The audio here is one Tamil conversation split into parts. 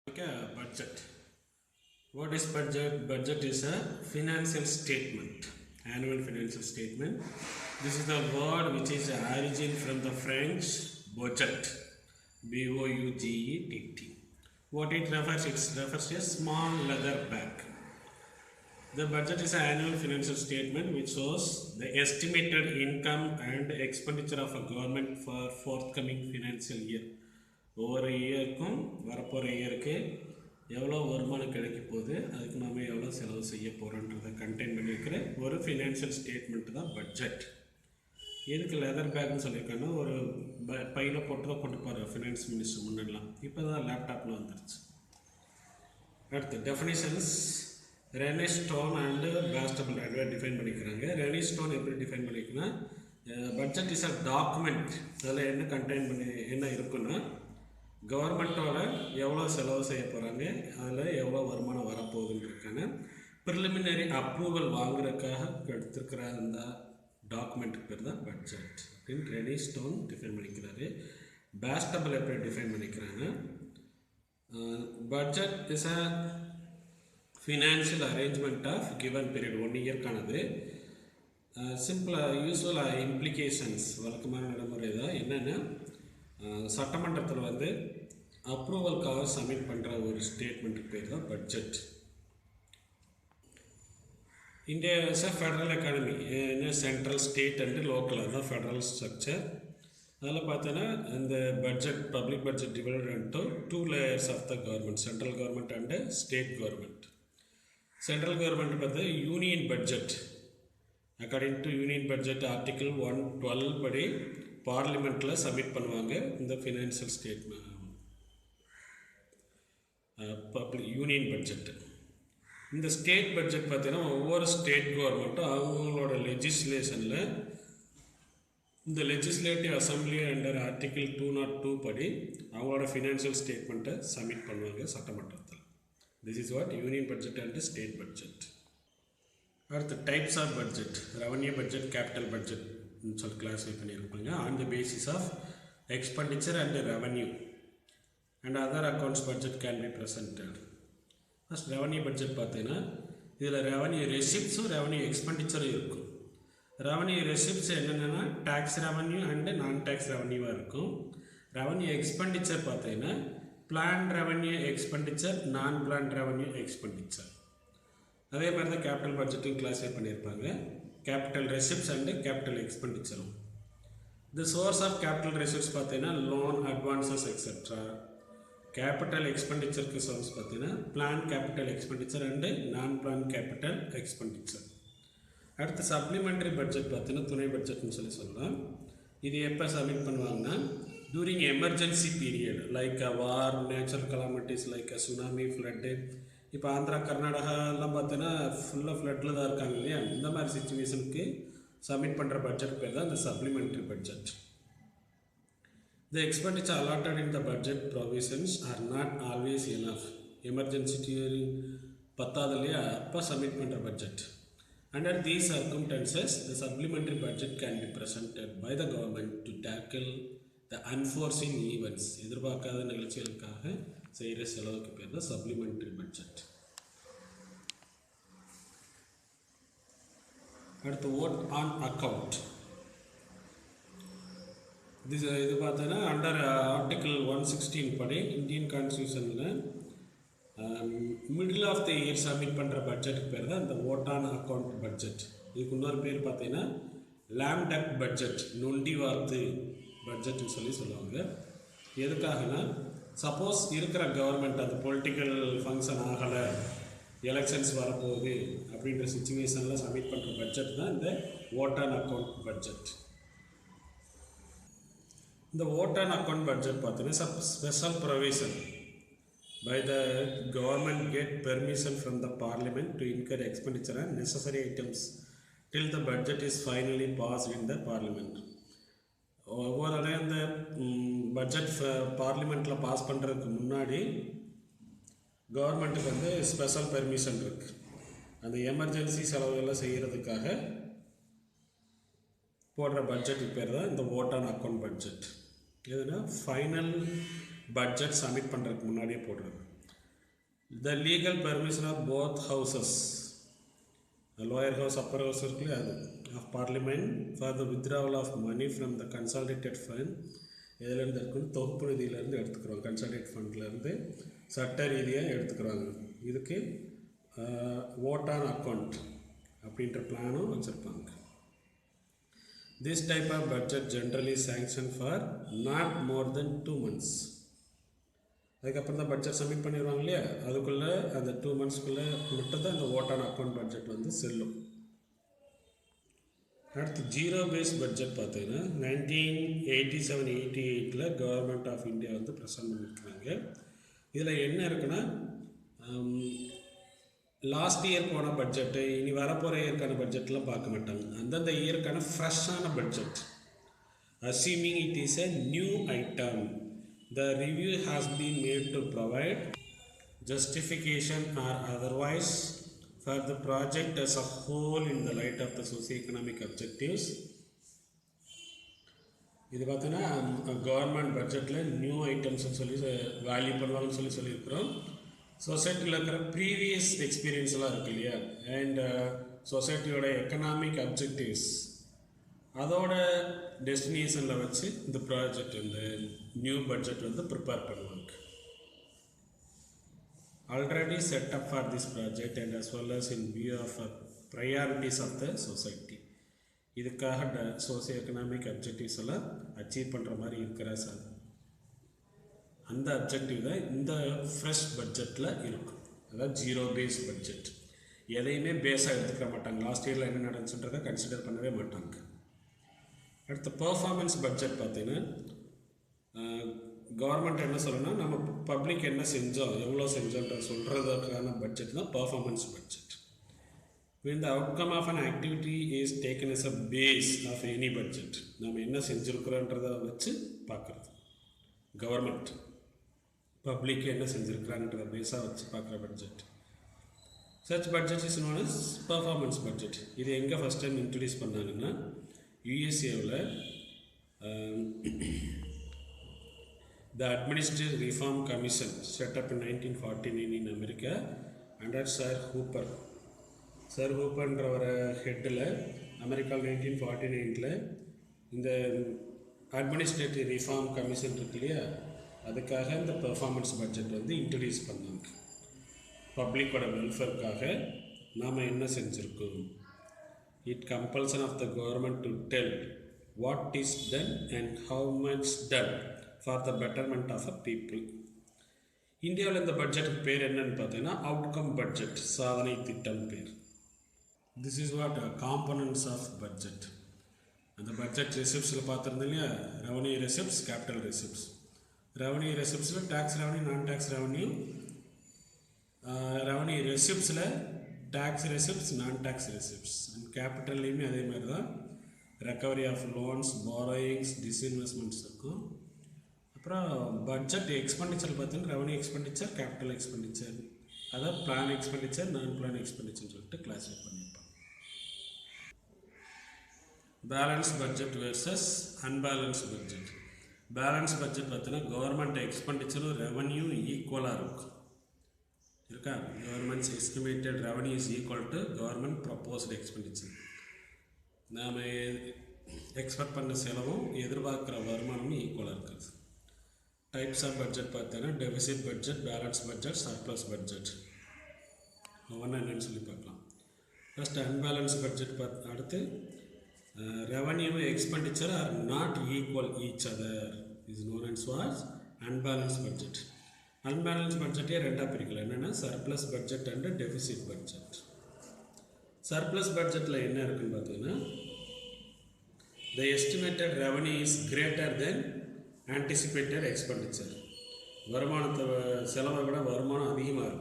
Like a budget. What is budget? Budget is a financial statement, annual financial statement. This is the word which is origin from the French budget, B-O-U-G-E-T-T. What it refers? It refers to a small leather bag. The budget is an annual financial statement which shows the estimated income and expenditure of a government for forthcoming financial year. ஒவ்வொரு இயருக்கும் வரப்போகிற இயருக்கு எவ்வளோ வருமானம் கிடைக்க போகுது, அதுக்கு நாம் எவ்வளோ செலவு செய்ய போகிறோன்றதை கண்டெயின் பண்ணியிருக்கிற ஒரு ஃபினான்ஷியல் ஸ்டேட்மெண்ட் தான் பட்ஜெட். எதுக்கு லெதர் பேக்னு சொல்லியிருக்காங்கன்னா, ஒரு பையில் போட்டு தான் கொண்டு போகிற ஃபினான்ஸ் மினிஸ்டர் முன்னெல்லாம். இப்போ தான் லேப்டாப்பில் வந்துருச்சு. அடுத்து definitions. Rene Stourm and Bastable ரெண்டுவே டிஃபைன் பண்ணிக்கிறாங்க. ரெனே ஸ்டோன் எப்படி டிஃபைன் பண்ணிக்கிறேன்னா, பட்ஜெட் இஸ் அ டாக்குமெண்ட். அதில் என்ன கண்டெயின் பண்ணி என்ன இருக்குன்னா, கவர்மெண்ட்டோட எவ்வளோ செலவு செய்ய போகிறாங்க, அதில் எவ்வளோ வருமானம் வரப்போகுதுன்றதுக்கான ப்ரிலிமினரி அப்ரூவல் வாங்குறதுக்காக எடுத்துருக்கிற அந்த டாக்குமெண்ட்டுக்கு பேர் தான் பட்ஜெட் அப்படின்னு ரெனே ஸ்டோன் டிஃபைன் பண்ணிக்கிறாரு. பேஸ்டபிள் எப்படி டிஃபைன் பண்ணிக்கிறாங்க, budget is a financial arrangement of given period, 1 இயர்க்கானது. சிம்பிளாக யூஸ்வலாக இம்ப்ளிகேஷன்ஸ் வழக்கமான நடைமுறை தான் என்னென்னா, சட்டமன்றத்தில் வந்து அப்ரூவலுக்காக சப்மிட் பண்ணுற ஒரு ஸ்டேட்மெண்ட்டுக்கு பேர் தான் budget. India is a federal economy, என்ன சென்ட்ரல் ஸ்டேட் அண்டு லோக்கல், அதுதான் ஃபெடரல் ஸ்ட்ரக்சர். அதில் பார்த்தோன்னா இந்த budget, public budget divided into 2 layers of the government, central government and state government. Central government பார்த்து union budget. According to union budget article 112 படி பார்லிமெண்ட்டில் சப்மிட் பண்ணுவாங்க இந்த financial statement, public union budget. இந்த ஸ்டேட் பட்ஜெட் பார்த்தீங்கன்னா, ஒவ்வொரு ஸ்டேட் கவர்மெண்ட்டும் அவங்களோட லெஜிஸ்லேஷனில் இந்த லெஜிஸ்லேட்டிவ் அசம்பிளி அண்டர் ஆர்டிக்கிள் 202 படி அவங்களோட ஃபினான்ஷியல் ஸ்டேட்மெண்ட்டை சப்மிட் பண்ணுவாங்க சட்டமன்றத்தில். This is what union budget and state budget. அடுத்து types of budget. Revenue budget, capital budget சொல்லி கிளாஸிஃபை பண்ணியிருப்பாங்க. On the basis of expenditure and revenue and other accounts budget can be presented. First revenue budget பார்த்தீங்கன்னா, இதில் ரெவன்யூ ரெசிப்ட்ஸும் ரெவன்யூ எக்ஸ்பெண்டிச்சரும் இருக்கும். ரெவன்யூ ரெசிப்ட்ஸ் என்னென்னா tax revenue and non tax ரெவன்யூவாக இருக்கும். ரெவன்யூ எக்ஸ்பெண்டிச்சர் பார்த்தீங்கன்னா plan revenue expenditure, non plan revenue expenditure. அதே மாதிரி தான் கேபிட்டல் பட்ஜெட்டும் கிளாஸிஃபை பண்ணியிருப்பாங்க. கேபிட்டல் ரெசிப்ட்ஸ் அண்டு கேபிட்டல் எக்ஸ்பெண்டிச்சரும். The source of capital receipts பார்த்தீங்கன்னா லோன், அட்வான்சஸ் எக்ஸெட்ரா. கேபிட்டல் எக்ஸ்பெண்டிச்சருக்கு சோர்ஸ் பார்த்தீங்கன்னா plan capital expenditure and non plan capital expenditure. அடுத்து சப்ளிமெண்ட்ரி பட்ஜெட் பார்த்தீங்கன்னா துணை பட்ஜெட்னு சொல்லலாம். இது எப்போ சப்மிட் பண்ணுவாங்கன்னா, during emergency period like a war, natural calamities like a tsunami, flood. இப்போ ஆந்திரா, கர்நாடகாலாம் பார்த்தீங்கன்னா ஃபுல்லாக ஃப்ளட்டில் தான் இருக்காங்க இல்லையா, இந்த மாதிரி சுச்சுவேஷனுக்கு சப்மிட் பண்ணுற பட்ஜெட் பேர் தான் இந்த supplementary budget. The expenditure allotted in the budget provisions are not always enough. Emergency during பத்தாவது இல்லையா, அப்போ சப்மிட் பண்ணுற budget. Under these circumstances the supplementary budget can be presented by the government to tackle the unforeseen events. எதிர்பார்க்காத நிகழ்ச்சிகளுக்காக செய்கிற செலவுக்கு பேர் தான் சப்ளிமெண்ட்ரி பட்ஜெட். அடுத்து ஓட் ஆன் அக்கவுண்ட். இது பார்த்தோன்னா அண்டர் ஆர்டிக்கிள் 116 படி இந்தியன் கான்ஸ்டியூஷனில் middle of the year submit பண்ணுற பட்ஜெட்டுக்கு பேர் தான் இந்த ஓட் ஆன் அக்கவுண்ட் பட்ஜெட். இதுக்கு இன்னொரு பேர் பார்த்தீங்கன்னா லேம் டக் பட்ஜெட், நொண்டி வார்த்து பட்ஜெட்னு சொல்லுவாங்க. எதுக்காகனா, சப்போஸ் இருக்கிற கவர்மெண்ட் அந்த பொலிட்டிக்கல் ஃபங்க்ஷன் ஆகலை, எலெக்ஷன்ஸ் வரப்போகுது அப்படின்ற சுச்சுவேஷனில் சப்மிட் பண்ணுற பட்ஜெட் தான் இந்த ஓட் ஆன் அக்கவுண்ட் பட்ஜெட். இந்த ஓட் ஆன் அக்கவுண்ட் பட்ஜெட் பார்த்தீங்கன்னா special provision by the government get permission from the parliament to incur expenditure and necessary items till the budget is finally passed in the parliament. ஒவ்வொரு அடையும் இந்த பட்ஜெட் பார்லிமெண்ட்டில் பாஸ் பண்ணுறதுக்கு முன்னாடி கவர்மெண்ட்டுக்கு வந்து ஸ்பெஷல் பெர்மிஷன் இருக்குது. அந்த எமர்ஜென்சி செலவுகளை செய்கிறதுக்காக போடுற பட்ஜெட்டுக்கு பேர் தான் இந்த ஓட் ஆன் அக்கவுண்ட் பட்ஜெட். எதுனா ஃபைனல் பட்ஜெட் சப்மிட் பண்ணுறதுக்கு முன்னாடியே போடுறது. The legal permission of both houses, the lower house, upper house of parliament for the withdrawal of money from the consolidated fund. இதிலேருந்து இருக்கும் தொகுப்பு நிதியிலேருந்து எடுத்துக்கிறோம், கன்சாலிடேட் ஃபண்ட்லேருந்து சட்ட ரீதியாக எடுத்துக்கிறாங்க. இதுக்கு vote on account அப்படின்ற பிளானும் வச்சுருப்பாங்க. This type of budget generally sanctioned for not more than 2 months. அதுக்கப்புறம் தான் பட்ஜெட் சப்மிட் பண்ணிடுவாங்க இல்லையா, அதுக்குள்ளே அந்த 2 monthsக்குள்ளே மட்டும்தான் இந்த vote on account பட்ஜெட் வந்து செல்லும். அடுத்து ஜீரோ பேஸ் பட்ஜெட் பார்த்தீங்கன்னா 1987-88 கவர்மெண்ட் ஆஃப் இந்தியா வந்து ப்ரெசென்ட் பண்ணியிருக்காங்க. இதில் என்ன இருக்குன்னா, லாஸ்ட் இயர் போன பட்ஜெட்டு இனி வரப்போகிற இயருக்கான பட்ஜெட்லாம் பார்க்க மாட்டாங்க. அந்தந்த இயருக்கான ஃப்ரெஷ்ஷான budget. Assuming it is a new item, the review has been made to provide justification or otherwise for the project as a whole in the light of the socio-economic objectives. இது பார்த்தீங்கன்னா கவர்மெண்ட் பட்ஜெட்டில் நியூ ஐட்டம்ஸ்னு சொல்லி வேல்யூ பண்ணுவாங்கன்னு சொல்லியிருக்கிறோம். சொசைட்டியில் இருக்கிற ப்ரீவியஸ் எக்ஸ்பீரியன்ஸ்லாம் இருக்கு இல்லையா, அண்ட் சொசைட்டியோட எக்கனாமிக் அப்ஜெக்டிவ்ஸ் அதோட டெஸ்டினேஷனில் வச்சு இந்த ப்ராஜெக்ட் இந்த நியூ பட்ஜெட் வந்து ப்ரிப்பேர் பண்ணுவாங்க. Already set up for this project and as well as in view of priorities of the society. இதுக்காக சோசியோ எக்கனாமிக் அப்ஜெக்டிவ்ஸ் எல்லாம் அச்சீவ் பண்ணுற மாதிரி இருக்கிற சார், அந்த அப்ஜெக்டிவ் தான் இந்த ஃப்ரெஷ் பட்ஜெட்டில் இருக்கும். அதாவது ஜீரோ பேஸ் பட்ஜெட். எதையுமே பேஸாக எடுத்துக்க மாட்டாங்க, லாஸ்ட் இயரில் என்ன நடந்துச்சுன்றதை கன்சிடர் பண்ணவே மாட்டாங்க. அடுத்த பர்ஃபார்மன்ஸ் பட்ஜெட் பார்த்தீங்கன்னா, கவர்மெண்ட் என்ன சொல்லணும்னா நம்ம பப்ளிக் என்ன செஞ்சோம் எவ்வளோ செஞ்சோன்ற சொல்கிறதுக்கான பட்ஜெட் தான் performance budget. when the outcome of an activity is taken as a base of any budget, நம்ம என்ன செஞ்சுருக்குறோன்றதை வச்சு பார்க்குறது. கவர்மெண்ட் பப்ளிக் என்ன செஞ்சுருக்குறாங்கன்றத பேஸாக வச்சு பார்க்குற budget. Such budget is known as performance budget. இது எங்கே ஃபஸ்ட் டைம் இன்ட்ரடியூஸ் பண்ணாங்கன்னா யூஎஸ்ஏவில் The Administrative Reform Commission set up in 1949 in America under Sir Hooper. Sir Hooperன்றவர ஹெட்டில் அமெரிக்காவில் 1949 இந்த அட்மினிஸ்ட்ரேட்டிவ் ரிஃபார்ம் கமிஷன் இருக்கு இல்லையா, அதுக்காக இந்த பெர்ஃபார்மன்ஸ் பட்ஜெட் வந்து இன்ட்ரடியூஸ் பண்ணாங்க. பப்ளிக்கோட வெல்ஃபேருக்காக நாம் என்ன செஞ்சுருக்கோம். It compulsion of the government to tell what is done and how much done for the betterment of a people. இந்தியாவில் இந்த பட்ஜெட்டுக்கு பேர் என்னன்னு பார்த்தீங்கன்னா அவுட்கம் பட்ஜெட், சாதனை திட்டம் பேர். This is what components of budget. அந்த பட்ஜெட் ரெசிப்ட்ஸில் பார்த்துருந்தோம் இல்லையா, revenue receipts, capital receipts. Revenue ரெசிப்ட்ஸில் tax revenue, non tax revenue. Revenue ரெசிப்ட்ஸில் tax receipts, non tax receipts. And கேபிட்டல்லையுமே அதே மாதிரி தான் recovery of loans, borrowings, disinvestments இருக்கும். அப்புறம் பட்ஜெட் எக்ஸ்பெண்டிச்சர் பார்த்தீங்கன்னா ரெவன்யூ எக்ஸ்பெண்டிச்சர், கேபிட்டல் எக்ஸ்பெண்டிச்சர், அதாவது பிளான் எக்ஸ்பெண்டிச்சர், நான் பிளான் எக்ஸ்பெண்டிச்சர்னு சொல்லிட்டு கிளாஸிஃபை பண்ணியிருப்பாங்க. Balance budget versus unbalance budget. Balance budget பார்த்தீங்கன்னா கவர்மெண்ட் எக்ஸ்பெண்டிச்சரும் ரெவன்யூ ஈக்குவலாக இருக்கா. Government's estimated revenue is equal to government proposed expenditure. நாம் எக்ஸ்பெக்ட் பண்ண செலவும் எதிர்பார்க்குற வருமானமும் ஈக்குவலாக இருக்குது. டைப்ஸ் ஆஃப் பட்ஜெட் பார்த்தீங்கன்னா deficit budget, balance budget, surplus budget. ஒவ்வொன்றா என்னென்னு சொல்லி பார்க்கலாம். ஃபஸ்ட் அன்பேலன்ஸ் பட்ஜெட் அடுத்து revenue expenditure are not equal each other is known as was unbalance budget. Unbalance பட்ஜெட்டே ரெண்டாக பிரிக்கலாம், என்னென்னா surplus budget and deficit budget. Surplus பட்ஜெட்டில் என்ன இருக்குதுன்னு பார்த்தீங்கன்னா, the estimated revenue is greater than anticipated expenditure. வருமானத்தை செலவை விட வருமானம் அதிகமாக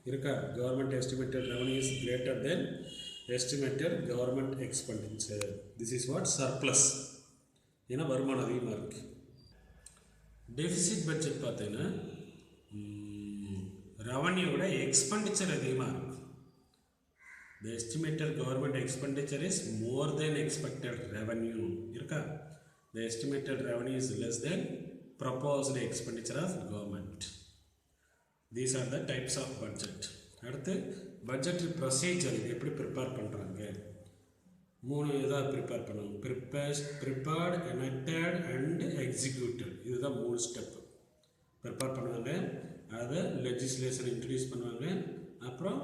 இருக்கா. Government estimated revenue is greater than estimated government expenditure. This is what surplus, ஏன்னா வருமானம் அதிகமாக இருக்குது. டெஃபிசிட் பட்ஜெட் பார்த்தீங்கன்னா ரெவன்யூவோட எக்ஸ்பெண்டிச்சர் அதிகமாக இருக்குது. The estimated government expenditure is more than expected revenue. இருக்கா. The estimated revenue is less than proposed expenditure of government. These are the types of budget. அடுத்து பட்ஜெட் ப்ரொசீஜர் எப்படி ப்ரிப்பேர் பண்ணுறாங்க. 3 இதாக ப்ரிப்பேர் பண்ணுவாங்க. Prepared, enacted and executed. இதுதான் 3 ஸ்டெப்பு. ப்ரிப்பேர் பண்ணுவாங்க, அதை லெஜிஸ்லேஷன் இன்ட்ரடியூஸ் பண்ணுவாங்க, அப்புறம்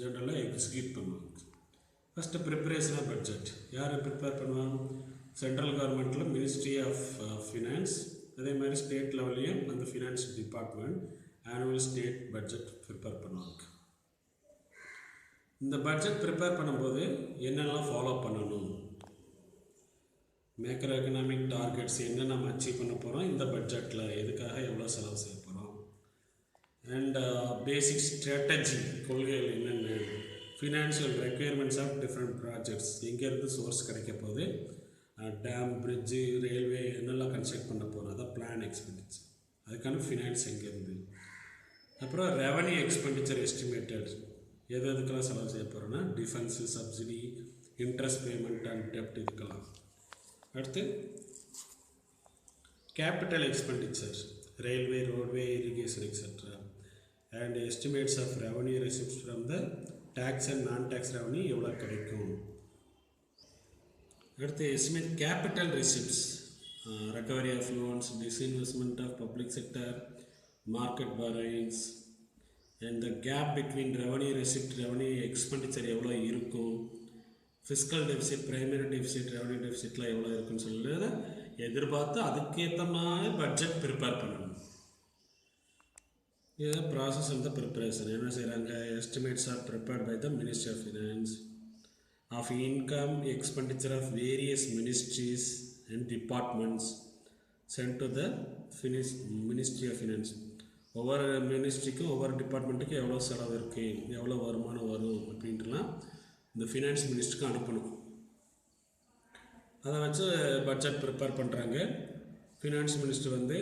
ஜென்ரலாக எக்ஸிக்யூட் பண்ணுவாங்க. ஃபஸ்ட்டு ப்ரிப்பரேஷன் ஆஃப் பட்ஜெட் யார் ப்ரிப்பேர் பண்ணுவாங்க? சென்ட்ரல் கவர்மெண்ட்டில் மினிஸ்ட்ரி ஆஃப் ஃபினான்ஸ், அதே மாதிரி ஸ்டேட் லெவல்லையும் அந்த finance department annual state budget prepare பண்ணுவாங்க. இந்த பட்ஜெட் ப்ரிப்பேர் பண்ணும்போது என்னெல்லாம் ஃபாலோ பண்ணணும், மேக்ரோ எக்கனாமிக் டார்கெட்ஸ் என்ன நம்ம அச்சீவ் பண்ண போகிறோம் இந்த பட்ஜெட்டில், எதுக்காக எவ்வளோ செலவு செய்ய போகிறோம், அண்ட் பேசிக் ஸ்ட்ராட்டஜி கொள்கைகள் என்னென்ன, financial requirements of different projects, எங்கேருந்து சோர்ஸ் கிடைக்க போகுது, டேம், பிரிட்ஜு, ரயில்வே என்னெல்லாம் கன்ஸ்ட்ரக்ட் பண்ண போகிறோம், அதான் பிளான் எக்ஸ்பெண்டிச்சர், அதுக்கான ஃபினான்ஸ் எங்கேருந்து. அப்புறம் ரெவன்யூ எக்ஸ்பெண்டிச்சர் எஸ்டிமேட்டட், எது எதுக்கெல்லாம் செலவு செய்ய போகிறோன்னா defence, subsidy, interest payment and டெப்ட், இதுக்கெல்லாம். அடுத்து capital expenditure, railway, roadway, irrigation etcetera, and estimates of revenue receipts from the tax and non tax revenue எவ்வளோ கிடைக்கும். அடுத்து estimate capital receipts, recovery of loans, disinvestment of public sector, market borrowings, and the gap between revenue receipt, revenue expenditure எவ்வளோ இருக்கும், fiscal deficit, primary deficit, revenue டெபிசிட்லாம் எவ்வளோ இருக்குன்னு சொல்லிட்டு எதிர்பார்த்து அதுக்கேற்ற மாதிரி பட்ஜெட் ப்ரிப்பேர் பண்ணணும். இது ப்ராசஸ் ஆஃப் த ப்ரிப்பரேஷன். என்ன செய்கிறாங்க, estimates are prepared by the ministry of finance of income expenditure of various ministries and departments sent to the ministry of finance. ஒவ்வொரு மினிஸ்ட்ரிக்கும் ஒவ்வொரு டிபார்ட்மெண்ட்டுக்கும் எவ்வளோ செலவு இருக்குது, எவ்வளோ வருமானம் வரும் அப்படின்ட்டுலாம் இந்த ஃபினான்ஸ் மினிஸ்ட்ருக்கு அனுப்பணும். அதை வச்சு பட்ஜெட் ப்ரிப்பேர் பண்ணுறாங்க. ஃபினான்ஸ் மினிஸ்டர் வந்து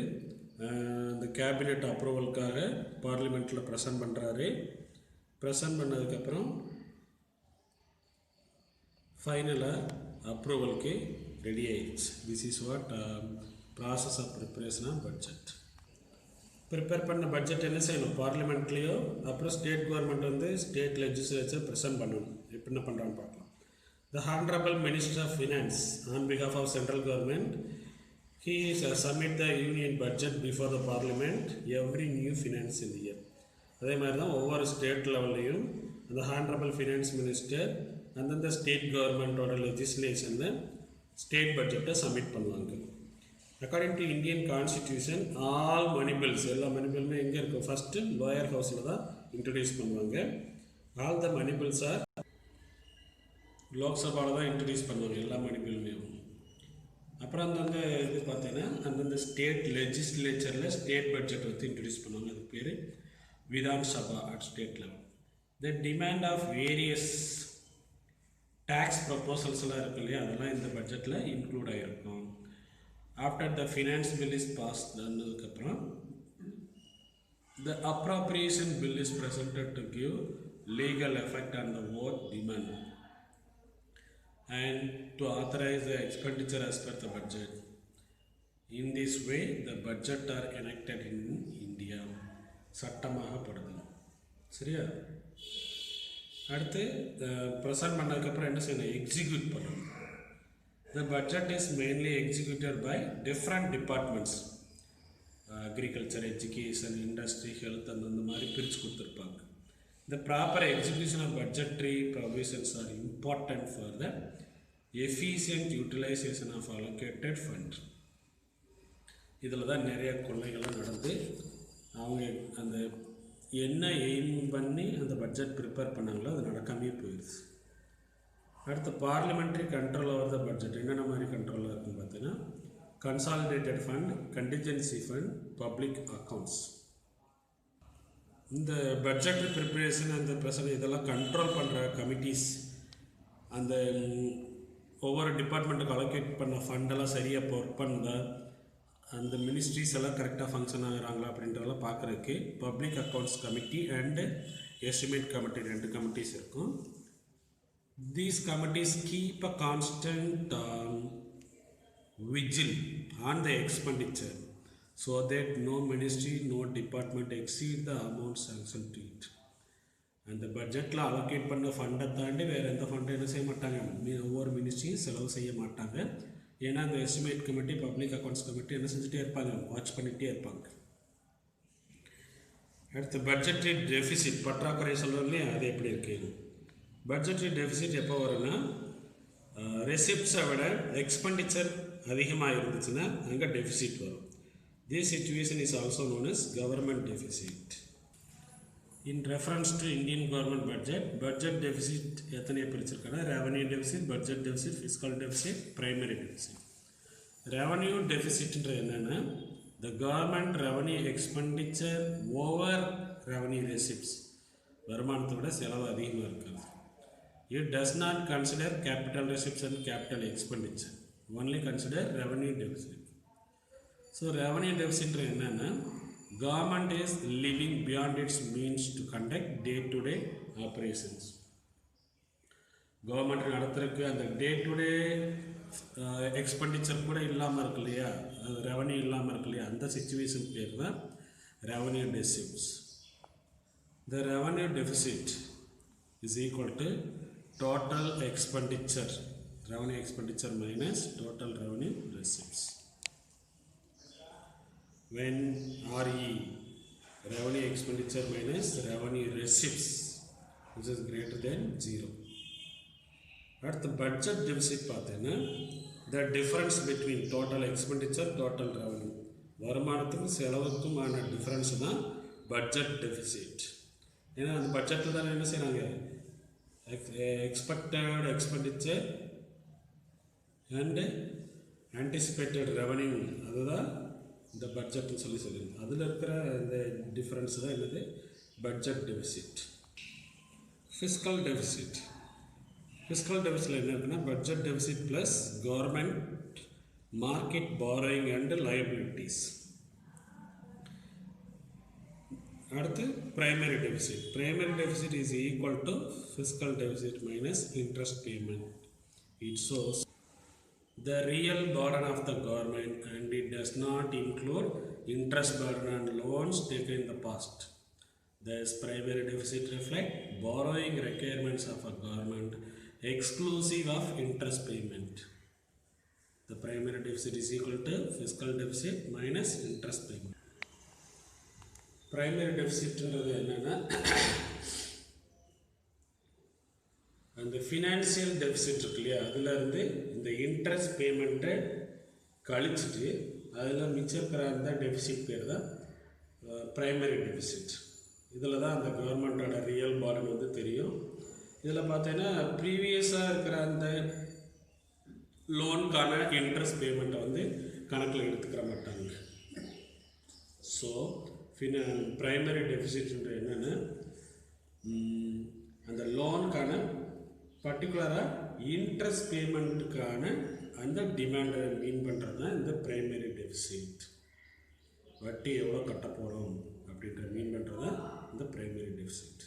இந்த கேபினெட் அப்ரூவலுக்காக பார்லிமெண்ட்டில் ப்ரெசன்ட் பண்ணுறாரு. ப்ரெசன்ட் பண்ணதுக்கப்புறம் ஃபைனலாக அப்ரூவலுக்கு ரெடி ஆயிடுச்சு. This is what process of preparation of budget. Prepare பண்ண பட்ஜெட் என்ன செய்யணும், பார்லிமெண்ட்லேயோ அப்புறம் ஸ்டேட் கவர்மெண்ட் வந்து ஸ்டேட் லெஜிஸ்லேச்சர் ப்ரெசென்ட் பண்ணணும். இப்போ என்ன பண்ணுறான்னு பார்க்கலாம். The honourable minister of finance on behalf of central government he submit the union budget before the parliament every new finance in the year. அதே மாதிரி தான் ஒவ்வொரு ஸ்டேட் லெவல்லையும் அந்த ஹானரபிள் ஃபினான்ஸ் மினிஸ்டர் அந்தந்த ஸ்டேட் கவர்மெண்ட்டோட லெஜிஸ்லேஷனில் ஸ்டேட் பட்ஜெட்டை சப்மிட் பண்ணுவாங்க. According to Indian constitution all money bills, எல்லா மணி பில்லுமே எங்கே இருக்கும், ஃபஸ்ட்டு லோயர் ஹவுஸில் தான் இன்ட்ரடியூஸ் பண்ணுவாங்க. All the money bills are லோக்சபாவில் தான் இன்ட்ரடியூஸ் பண்ணுவாங்க எல்லா மணி பில்லுமே. அப்புறம் அந்தந்த இது பார்த்தீங்கன்னா அந்தந்த ஸ்டேட் லெஜிஸ்லேச்சரில் ஸ்டேட் பட்ஜெட் வந்து இன்ட்ரடியூஸ் பண்ணுவாங்க. அதுக்கு பேர் Vidhan Sabha at state level. The demand of various tax ப்ரப்போசல்ஸ்லாம் இருக்கு இல்லையா, அதெல்லாம் இந்த பட்ஜெட்டில் இன்க்ளூட் ஆகிருக்கும். After the finance bill is pass பண்ணதுக்கப்புறம் the appropriation bill is presented to give legal effect on the vote demand and to authorize the expenditure as per the budget. In this way the budget are enacted in India. சட்டமாக படுது. சரியா? அடுத்து ப்ரெசன்ட் பண்ணதுக்கப்புறம் என்ன செய்யணும், எக்ஸிக்யூட் பண்ணணும். The budget is mainly executed by different departments. Agriculture, education, industry, health அந்த மாதிரி பிரித்து கொடுத்துருப்பாங்க. The proper execution of budgetary provisions are important for the efficient utilization of allocated fund. இதில் தான் நிறைய கொள்ளைகள்லாம் நடந்து அவங்க அந்த என்ன எய்ம் பண்ணி அந்த பட்ஜெட் ப்ரிப்பேர் பண்ணாங்களோ அது நடக்காமே போயிடுச்சு. அடுத்து parliamentary control over the budget என்னென்ன மாதிரி கண்ட்ரோலாக இருக்குன்னு பார்த்தீங்கன்னா consolidated fund, contingency fund, public accounts. இந்த பட்ஜெட் ப்ரிப்பரேஷன் அந்த ப்ரெசன்ட் இதெல்லாம் கண்ட்ரோல் பண்ணுற கமிட்டிஸ், அந்த ஒவ்வொரு டிபார்ட்மெண்ட்டுக்கு அலோகேட் பண்ண ஃபண்டெல்லாம் சரியாக ஒர்க் பண்ணுதா, அந்த மினிஸ்ட்ரிஸ் எல்லாம் கரெக்டாக ஃபங்க்ஷன் ஆகிறாங்களா அப்படின்றதெல்லாம் பார்க்குறதுக்கு public accounts committee and estimate committee 2 committees இருக்கும். These committees keep a constant vigil on the expenditure so that no ministry, no department exceed the amount sanctioned to it. அந்த பட்ஜெட்டில் அலோகேட் பண்ண ஃபண்டை தாண்டி வேறு எந்த ஃபண்டை என்ன செய்ய மாட்டாங்க, ஒவ்வொரு மினிஸ்ட்ரியும் செலவு செய்ய மாட்டாங்க. ஏன்னா அந்த estimate committee, public accounts committee என்ன செஞ்சுட்டே இருப்பாங்க, வாட்ச் பண்ணிகிட்டே இருப்பாங்க. அடுத்து பட்ஜெட்ரி டெஃபிசிட், பற்றாக்குறை சொல்கிறோம் இல்லையா, அது எப்படி இருக்குது? பட்ஜெட்ரி டெஃபிசிட் எப்போ வரும்னா, ரெசிப்ட்ஸை விட எக்ஸ்பெண்டிச்சர் அதிகமாக இருந்துச்சுன்னா அங்கே டெஃபிசிட் வரும். This situation is also known as government deficit. In reference to Indian government budget, budget deficit எத்தனை பிரிச்சிருக்காங்க? Revenue deficit, budget deficit, fiscal deficit, primary deficit. Revenue டெஃபிசிட்ன்ற என்னென்னா, the government revenue expenditure over revenue receipts, வருமானத்தை விட செலவு அதிகமாக இருக்காது. It does not consider capital receipts and capital expenditure, only consider revenue deficit. So revenue deficit என்னென்னா, government is living beyond its means to conduct day-to-day operations. Government நடத்துறதுக்கு அந்த டே-டு-டே எக்ஸ்பெண்டிச்சர் கூட இல்லாமல் இருக்கு இல்லையா, அது ரெவன்யூ இல்லாமல் இருக்கு இல்லையா, அந்த சிச்சுவேஷன் பேர் தான் revenue deficits. The revenue deficit is equal to total expenditure, revenue expenditure minus total revenue receipts. When RE, revenue expenditure minus revenue receipts, which is greater than 0. At the budget deficit பார்த்தேன்னா, the difference between total expenditure, total revenue, வருமானத்துக்கும் செலவுக்குமான டிஃப்ரென்ஸ் தான் பட்ஜெட் டெஃபிசிட். ஏன்னா அந்த பட்ஜெட்டில் தான் என்ன செய்கிறாங்க, expected expenditure and anticipated revenue, அதுதான் இந்த பட்ஜெட்னு சொல்லுங்க. அதில் இருக்கிற இந்த டிஃப்ரென்ஸ் தான் என்னது, budget deficit. Fiscal deficit, fiscal டெஃபிசிட்டில் என்ன இருக்குன்னா, budget deficit plus government market borrowing and liabilities. அடுத்து primary deficit. Primary deficit is equal to fiscal deficit minus interest payment. It shows the real burden of the government and it does not include interest burden and loans taken in the past. Thus primary deficit reflect borrowing requirements of a government exclusive of interest payment. The primary deficit is equal to fiscal deficit minus interest payment. Primary deficit ன்றது என்னன்னா, அந்த ஃபினான்சியல் டெஃபிசிட் இருக்கு இல்லையா, அதிலேருந்து இந்த இன்ட்ரெஸ்ட் பேமெண்ட்டை கழிச்சிட்டு அதில் மிச்சம் இருக்கிற அந்த டெஃபிசிட் பேர் தான் ப்ரைமரி டெஃபிசிட். இதில் தான் அந்த கவர்மெண்ட்டோட ரியல் பார்டன் வந்து தெரியும். இதில் பார்த்தீங்கன்னா ப்ரீவியஸாக இருக்கிற அந்த லோனுக்கான இன்ட்ரெஸ்ட் பேமெண்ட்டை வந்து கணக்கில் எடுத்துக்கிற மாட்டாங்க. ஸோ ப்ரைமரி டெஃபிசிட்ன்ற என்னென்னா, அந்த லோனுக்கான பர்டிகுலராக இன்ட்ரெஸ்ட் பேமெண்ட்டுக்கான அந்த டிமாண்டை மீன் பண்ணுறது தான் இந்த ப்ரைமரி டெஃபிசிட். வட்டி எவ்வளோ கட்ட போகிறோம் அப்படின்ற மீன் பண்ணுறது தான் இந்த ப்ரைமரி டெஃபிசிட்.